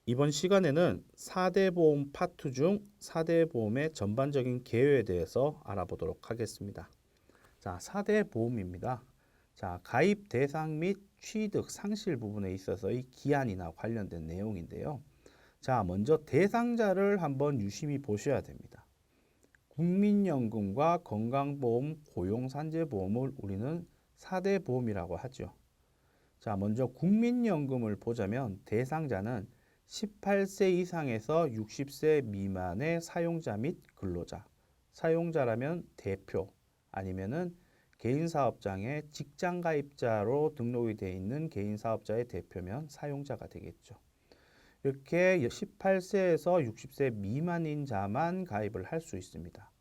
이번 시간에는 4대 보험 파트 중 4대 보험의 전반적인 개요에 대해서 알아보도록 하겠습니다. 자, 4대 보험입니다. 자, 가입 대상 및 취득 상실 부분에 있어서의 기한이나 관련된 내용인데요. 자, 먼저 대상자를 한번 유심히 보셔야 됩니다. 국민연금과 건강보험, 고용산재보험을 우리는 4대 보험이라고 하죠. 자, 먼저 국민연금을 보자면 대상자는 18세 이상에서 60세 미만의 사용자 및 근로자, 사용자라면 대표 아니면은 개인사업장에 직장가입자로 등록이 되어 있는 개인사업자의 대표면 사용자가 되겠죠. 이렇게 18세에서 60세 미만인 자만 가입을 할 수 있습니다.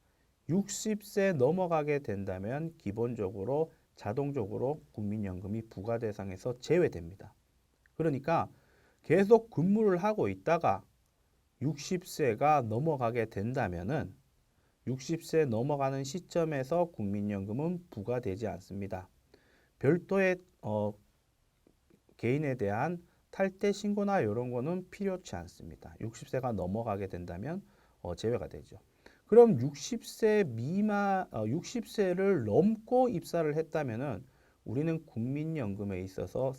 60세 넘어가게 된다면 기본적으로 자동적으로 국민연금이 부과 대상에서 제외됩니다. 그러니까 계속 근무를 하고 있다가 60세가 넘어가게 된다면은 60세 넘어가는 시점에서 국민연금은 부과되지 않습니다. 별도의 개인에 대한 탈퇴 신고나 이런 거는 필요치 않습니다. 60세가 넘어가게 된다면 제외가 되죠. 그럼 60세 미만 60세를 넘고 입사를 했다면은 우리는 국민연금에 있어서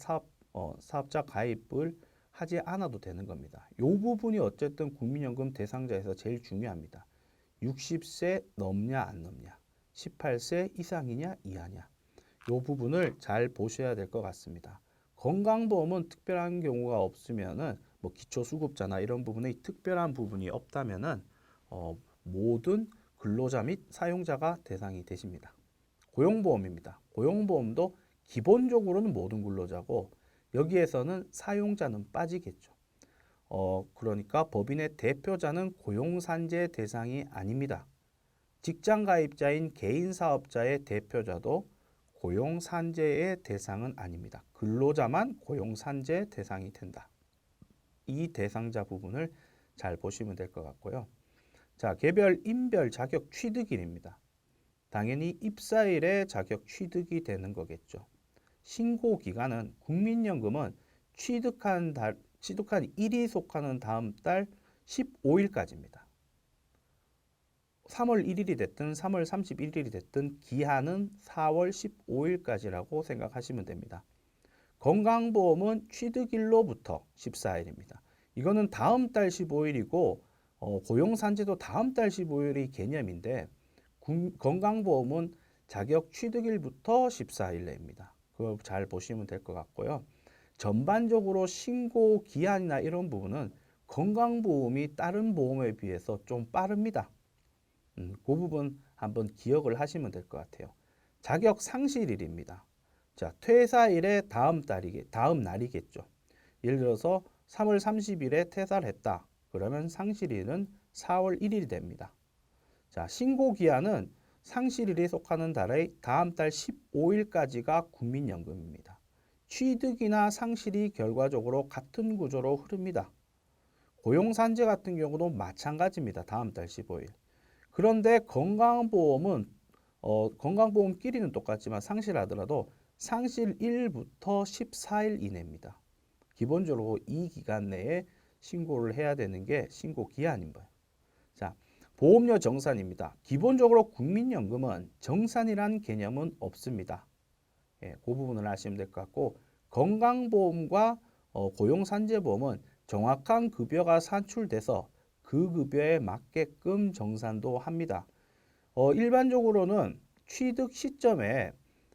사업자 가입을 하지 않아도 되는 겁니다. 이 부분이 어쨌든 국민연금 대상자에서 제일 중요합니다. 60세 넘냐 안 넘냐, 18세 이상이냐 이하냐, 이 부분을 잘 보셔야 될 것 같습니다. 건강보험은 특별한 경우가 없으면은 뭐 기초수급자나 이런 부분에 특별한 부분이 없다면은 모든 근로자 및 사용자가 대상이 되십니다. 고용보험입니다. 고용보험도 기본적으로는 모든 근로자고 여기에서는 사용자는 빠지겠죠. 그러니까 법인의 대표자는 고용산재 대상이 아닙니다. 직장가입자인 개인사업자의 대표자도 고용산재의 대상은 아닙니다. 근로자만 고용산재 대상이 된다. 이 대상자 부분을 잘 보시면 될 것 같고요. 자, 개별, 인별 자격 취득일입니다. 당연히 입사일에 자격 취득이 되는 거겠죠. 신고 기간은 국민연금은 취득한 일이 속하는 다음 달 15일까지입니다. 3월 1일이 됐든 3월 31일이 됐든 기한은 4월 15일까지라고 생각하시면 됩니다. 건강보험은 취득일로부터 14일입니다. 이거는 다음 달 15일이고 고용산재도 다음 달 15일이 개념인데 건강보험은 자격 취득일부터 14일 내입니다. 그걸 잘 보시면 될 것 같고요. 전반적으로 신고 기한이나 이런 부분은 건강보험이 다른 보험에 비해서 좀 빠릅니다. 그 부분 한번 기억을 하시면 될 것 같아요. 자격 상실일입니다. 자, 퇴사일의 다음 날이겠죠. 예를 들어서 3월 30일에 퇴사를 했다. 그러면 상실일은 4월 1일이 됩니다. 자, 신고 기한은 상실일이 속하는 달의 다음 달 15일까지가 국민연금입니다. 취득이나 상실이 결과적으로 같은 구조로 흐릅니다. 고용산재 같은 경우도 마찬가지입니다. 다음 달 15일. 그런데 건강보험끼리는 똑같지만 상실하더라도 상실일부터 14일 이내입니다. 기본적으로 이 기간 내에 신고를 해야 되는 게 신고 기한인 거예요. 자, 보험료 정산입니다. 기본적으로 국민연금은 정산이란 개념은 없습니다. 예, 그 부분을 아시면 될 것 같고 건강보험과 고용산재보험은 정확한 급여가 산출돼서 그 급여에 맞게끔 정산도 합니다. 일반적으로는 취득 시점에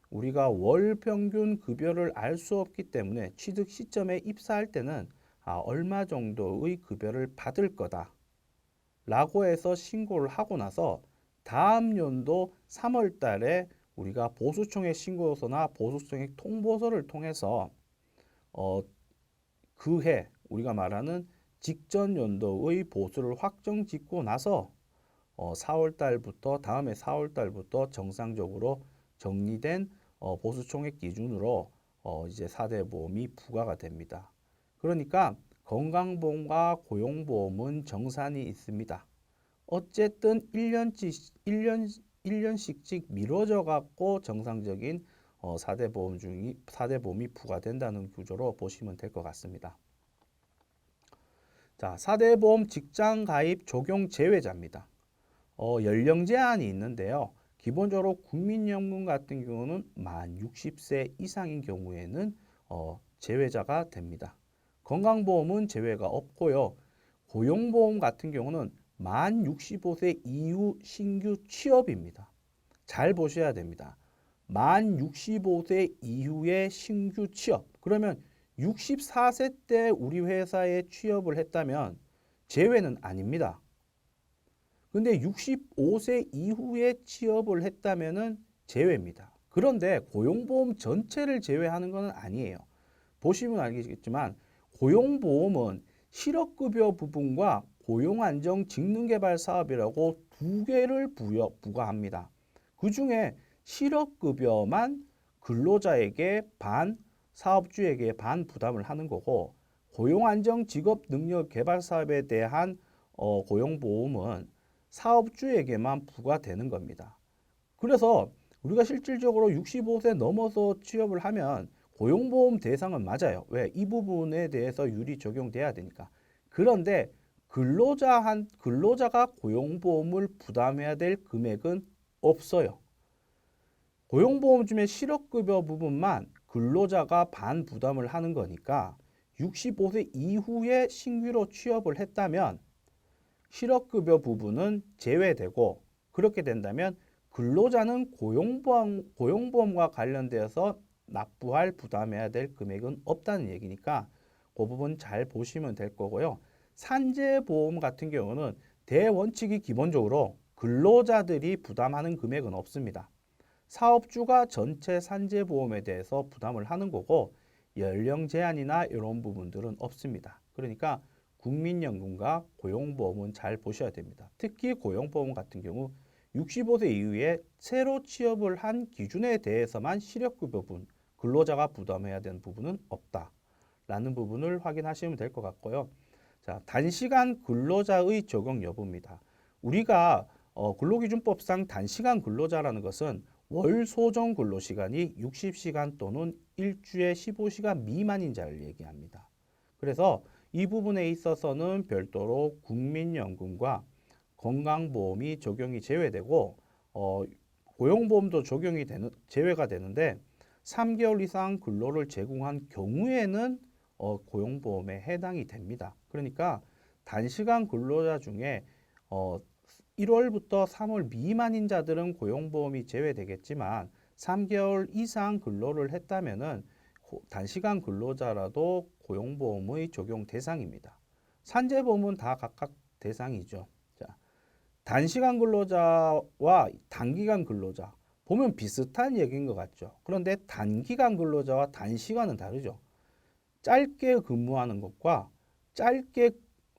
우리가 월 평균 급여를 알 수 없기 때문에 취득 시점에 입사할 때는 얼마 정도의 급여를 받을 거다 라고 해서 신고를 하고 나서 다음 연도 3월 달에 우리가 보수총액 신고서나 보수총액 통보서를 통해서 그해 우리가 말하는 직전 연도의 보수를 확정 짓고 나서 4월 달부터 다음해 4월 달부터 정상적으로 정리된 보수 총액 기준으로 이제 4대 보험이 부과가 됩니다. 그러니까 건강보험과 고용보험은 정산이 있습니다. 어쨌든 1년씩씩 미뤄져 갖고 정상적인 4대 보험이 부과된다는 구조로 보시면 될 것 같습니다. 자, 4대 보험 직장 가입 적용 제외자입니다. 연령 제한이 있는데요. 기본적으로 국민연금 같은 경우는 만 60세 이상인 경우에는 제외자가 됩니다. 건강보험은 제외가 없고요. 고용보험 같은 경우는 만 65세 이후 신규 취업입니다. 잘 보셔야 됩니다. 만 65세 이후의 신규 취업. 그러면 64세 때 우리 회사에 취업을 했다면 제외는 아닙니다. 근데 65세 이후에 취업을 했다면은 제외입니다. 그런데 고용보험 전체를 제외하는 것은 아니에요. 보시면 알겠지만 고용보험은 실업급여 부분과 고용안정 직능개발 사업이라고 두 개를 부과합니다. 그 중에 실업급여만 근로자에게 반, 사업주에게 반 부담을 하는 거고 고용안정 직업능력개발 사업에 대한 고용보험은 사업주에게만 부과되는 겁니다. 그래서 우리가 실질적으로 65세 넘어서 취업을 하면 고용보험 대상은 맞아요. 왜? 이 부분에 대해서 율이 적용돼야 되니까. 그런데 근로자가 고용보험을 부담해야 될 금액은 없어요. 고용보험 중에 실업급여 부분만 근로자가 반 부담을 하는 거니까 65세 이후에 신규로 취업을 했다면 실업급여 부분은 제외되고 그렇게 된다면 근로자는 고용보험과 관련되어서 납부할 부담해야 될 금액은 없다는 얘기니까 그 부분 잘 보시면 될 거고요. 산재보험 같은 경우는 대원칙이 기본적으로 근로자들이 부담하는 금액은 없습니다. 사업주가 전체 산재보험에 대해서 부담을 하는 거고 연령 제한이나 이런 부분들은 없습니다. 그러니까 국민연금과 고용보험은 잘 보셔야 됩니다. 특히 고용보험 같은 경우 65세 이후에 새로 취업을 한 기준에 대해서만 실업급여 부분, 근로자가 부담해야 되는 부분은 없다라는 부분을 확인하시면 될 것 같고요. 자, 단시간 근로자의 적용 여부입니다. 우리가 근로기준법상 단시간 근로자라는 것은 월 소정 근로시간이 60시간 또는 일주에 15시간 미만인 자를 얘기합니다. 그래서 이 부분에 있어서는 별도로 국민연금과 건강보험이 적용이 제외되고 고용보험도 제외가 되는데 3개월 이상 근로를 제공한 경우에는 고용보험에 해당이 됩니다. 그러니까 단시간 근로자 중에 1월부터 3월 미만인 자들은 고용보험이 제외되겠지만 3개월 이상 근로를 했다면은 단시간 근로자라도 고용보험의 적용 대상입니다. 산재보험은 다 각각 대상이죠. 자, 단시간 근로자와 단기간 근로자 보면 비슷한 얘기인 것 같죠. 그런데 단기간 근로자와 단시간은 다르죠. 짧게 근무하는 것과 짧게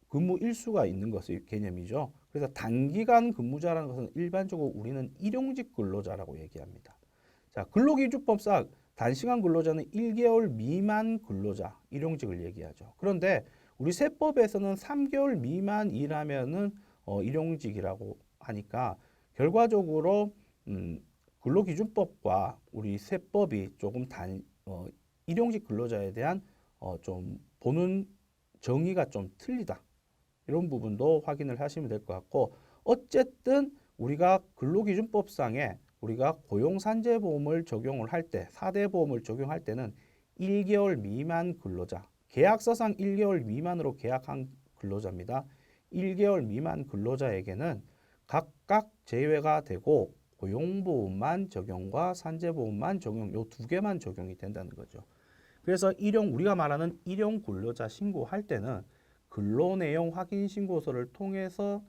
근무 일수가 있는 것의 개념이죠. 그래서 단기간 근무자라는 것은 일반적으로 우리는 일용직 근로자라고 얘기합니다. 자, 근로기준법상 단시간 근로자는 1개월 미만 근로자, 일용직을 얘기하죠. 그런데 우리 세법에서는 3개월 미만 일하면은 일용직이라고 하니까 결과적으로 근로기준법과 우리 세법이 조금 일용직 근로자에 대한 좀 보는 정의가 좀 틀리다. 이런 부분도 확인을 하시면 될 것 같고 어쨌든 우리가 근로기준법상에 우리가 고용산재보험을 적용을 할 때, 4대 보험을 적용할 때는 1개월 미만 근로자, 계약서상 1개월 미만으로 계약한 근로자입니다. 1개월 미만 근로자에게는 각각 제외가 되고 고용보험만 적용과 산재보험만 적용, 요 두 개만 적용이 된다는 거죠. 그래서 우리가 말하는 일용 근로자 신고할 때는 근로내용 확인 신고서를 통해서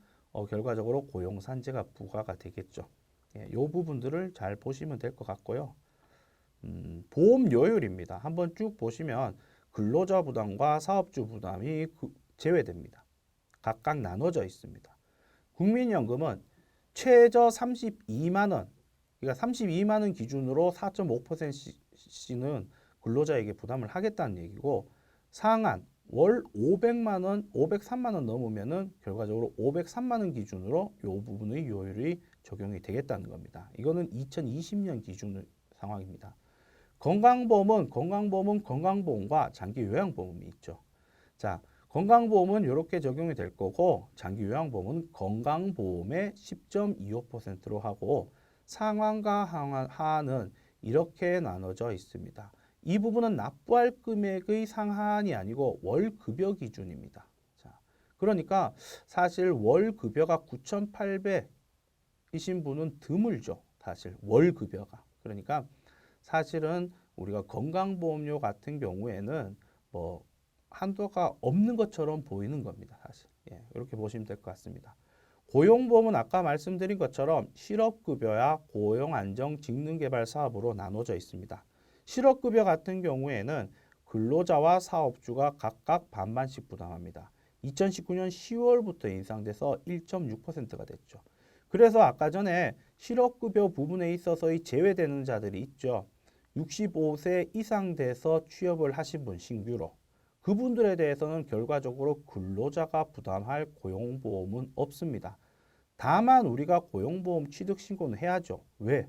결과적으로 고용산재가 부과가 되겠죠. 예, 이 부분들을 잘 보시면 될 것 같고요. 보험료율입니다. 한번 쭉 보시면 근로자 부담과 사업주 부담이 제외됩니다. 각각 나눠져 있습니다. 국민연금은 최저 32만 원, 그러니까 32만 원 기준으로 4.5%씩은 근로자에게 부담을 하겠다는 얘기고 상한 월 500만 원, 503만 원 넘으면은 결과적으로 503만 원 기준으로 이 부분의 요율이 적용이 되겠다는 겁니다. 이거는 2020년 기준 상황입니다. 건강보험은 건강보험과 장기 요양보험이 있죠. 자, 건강보험은 이렇게 적용이 될 거고 장기요양보험은 건강보험의 10.25%로 하고 상한과 하한은 이렇게 나눠져 있습니다. 이 부분은 납부할 금액의 상한이 아니고 월급여 기준입니다. 자, 그러니까 사실 월급여가 9,800이신 분은 드물죠. 사실 월급여가. 그러니까 사실은 우리가 건강보험료 같은 경우에는 뭐 한도가 없는 것처럼 보이는 겁니다. 사실 이렇게 보시면 될 것 같습니다. 고용보험은 아까 말씀드린 것처럼 실업급여야 고용안정 직능개발 사업으로 나눠져 있습니다. 실업급여 같은 경우에는 근로자와 사업주가 각각 반반씩 부담합니다. 2019년 10월부터 인상돼서 1.6%가 됐죠. 그래서 아까 전에 실업급여 부분에 있어서의 제외되는 자들이 있죠. 65세 이상 돼서 취업을 하신 분 신규로. 그분들에 대해서는 결과적으로 근로자가 부담할 고용보험은 없습니다. 다만 우리가 고용보험 취득신고는 해야죠. 왜?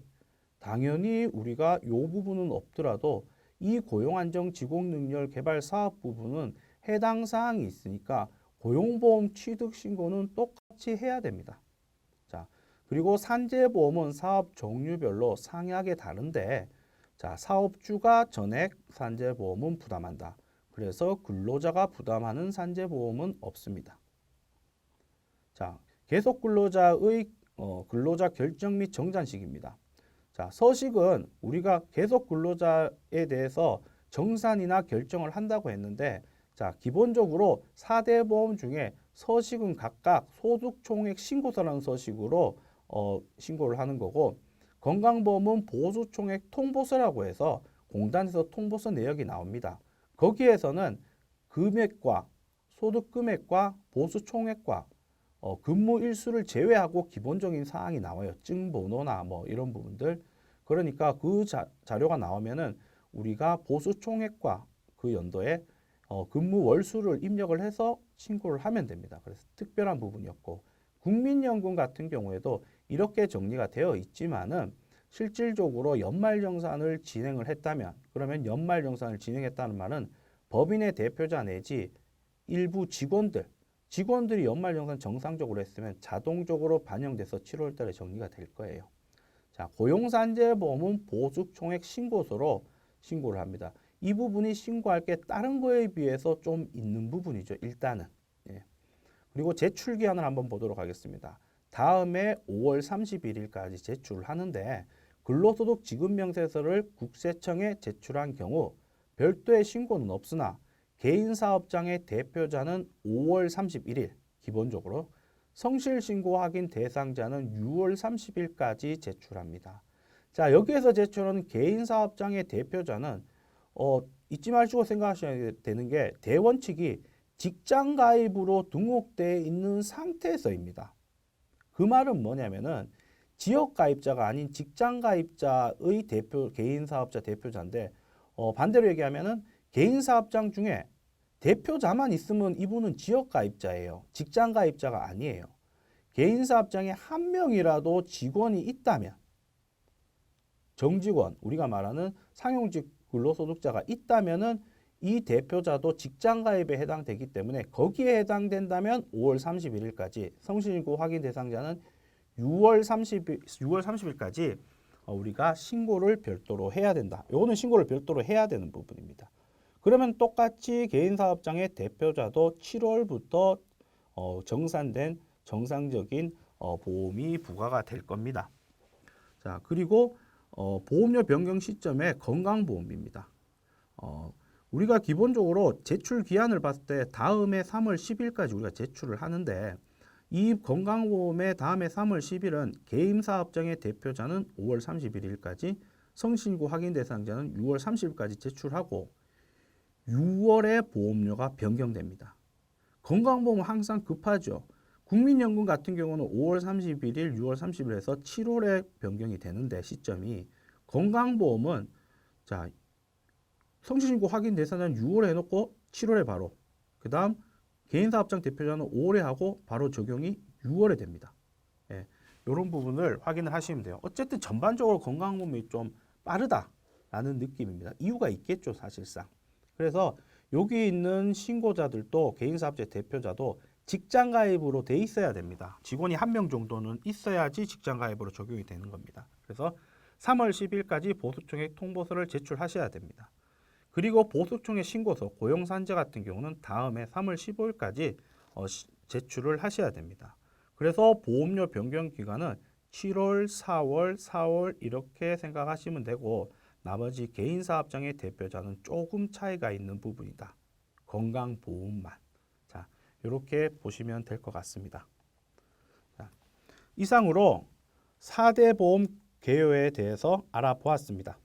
당연히 우리가 이 부분은 없더라도 이 고용안정직업능력개발 사업 부분은 해당 사항이 있으니까 고용보험 취득신고는 똑같이 해야 됩니다. 자, 그리고 산재보험은 사업 종류별로 상이하게 다른데 자, 사업주가 전액 산재보험은 부담한다. 그래서 근로자가 부담하는 산재보험은 없습니다. 자, 계속 근로자의 근로자 결정 및 정산식입니다. 자, 서식은 우리가 계속 근로자에 대해서 정산이나 결정을 한다고 했는데 자, 기본적으로 4대 보험 중에 서식은 각각 소득총액 신고서라는 서식으로 신고를 하는 거고 건강보험은 보수총액 통보서라고 해서 공단에서 통보서 내역이 나옵니다. 거기에서는 금액과 소득 금액과 보수 총액과 근무 일수를 제외하고 기본적인 사항이 나와요. 증번호나 뭐 이런 부분들. 그러니까 그 자료가 나오면은 우리가 보수 총액과 그 연도에 근무 월수를 입력을 해서 신고를 하면 됩니다. 그래서 특별한 부분이었고 국민연금 같은 경우에도 이렇게 정리가 되어 있지만은 실질적으로 연말정산을 진행을 했다면 그러면 연말정산을 진행했다는 말은 법인의 대표자 내지 일부 직원들이 연말정산 정상적으로 했으면 자동적으로 반영돼서 7월 달에 정리가 될 거예요. 자, 고용산재보험은 보수총액 신고서로 신고를 합니다. 이 부분이 신고할 게 다른 거에 비해서 좀 있는 부분이죠. 일단은. 예. 그리고 제출 기한을 한번 보도록 하겠습니다. 다음에 5월 31일까지 제출을 하는데 근로소득 지급명세서를 국세청에 제출한 경우 별도의 신고는 없으나 개인사업장의 대표자는 5월 31일 기본적으로 성실신고 확인 대상자는 6월 30일까지 제출합니다. 자, 여기에서 제출하는 개인사업장의 대표자는 잊지 마시고 생각하셔야 되는 게 대원칙이 직장 가입으로 등록되어 있는 상태에서입니다. 그 말은 뭐냐면은 지역 가입자가 아닌 직장 가입자의 개인 사업자 대표자인데 반대로 얘기하면은 개인 사업장 중에 대표자만 있으면 이분은 지역 가입자예요. 직장 가입자가 아니에요. 개인 사업장에 한 명이라도 직원이 있다면 정직원, 우리가 말하는 상용직 근로소득자가 있다면은 이 대표자도 직장 가입에 해당되기 때문에 거기에 해당된다면 5월 31일까지 성실신고 확인 대상자는 6월 30일까지 우리가 신고를 별도로 해야 된다. 요거는 신고를 별도로 해야 되는 부분입니다. 그러면 똑같이 개인사업장의 대표자도 7월부터 정산된 정상적인 보험이 부과가 될 겁니다. 자, 그리고 보험료 변경 시점에 건강보험입니다. 우리가 기본적으로 제출 기한을 봤을 때 다음해 3월 10일까지 우리가 제출을 하는데 이 건강보험의 다음에 3월 10일은 개인사업장의 대표자는 5월 31일까지 성신고 확인 대상자는 6월 30일까지 제출하고 6월에 보험료가 변경됩니다. 건강보험은 항상 급하죠. 국민연금 같은 경우는 5월 31일, 6월 30일에서 7월에 변경이 되는데 시점이 건강보험은 자 성실신고 확인 대상자는 6월에 해놓고 7월에 바로 그 다음 개인사업장 대표자는 5월에 하고 바로 적용이 6월에 됩니다. 예, 이런 부분을 확인을 하시면 돼요. 어쨌든 전반적으로 건강보험이 좀 빠르다라는 느낌입니다. 이유가 있겠죠 사실상. 그래서 여기 있는 신고자들도 개인사업자 대표자도 직장 가입으로 돼 있어야 됩니다. 직원이 한 명 정도는 있어야지 직장 가입으로 적용이 되는 겁니다. 그래서 3월 10일까지 보수청에 통보서를 제출하셔야 됩니다. 그리고 보수청의 신고서, 고용산재 같은 경우는 다음에 3월 15일까지 제출을 하셔야 됩니다. 그래서 보험료 변경 기간은 7월, 4월 이렇게 생각하시면 되고 나머지 개인사업장의 대표자는 조금 차이가 있는 부분이다. 건강보험만. 자, 이렇게 보시면 될 것 같습니다. 자, 이상으로 4대 보험 개요에 대해서 알아보았습니다.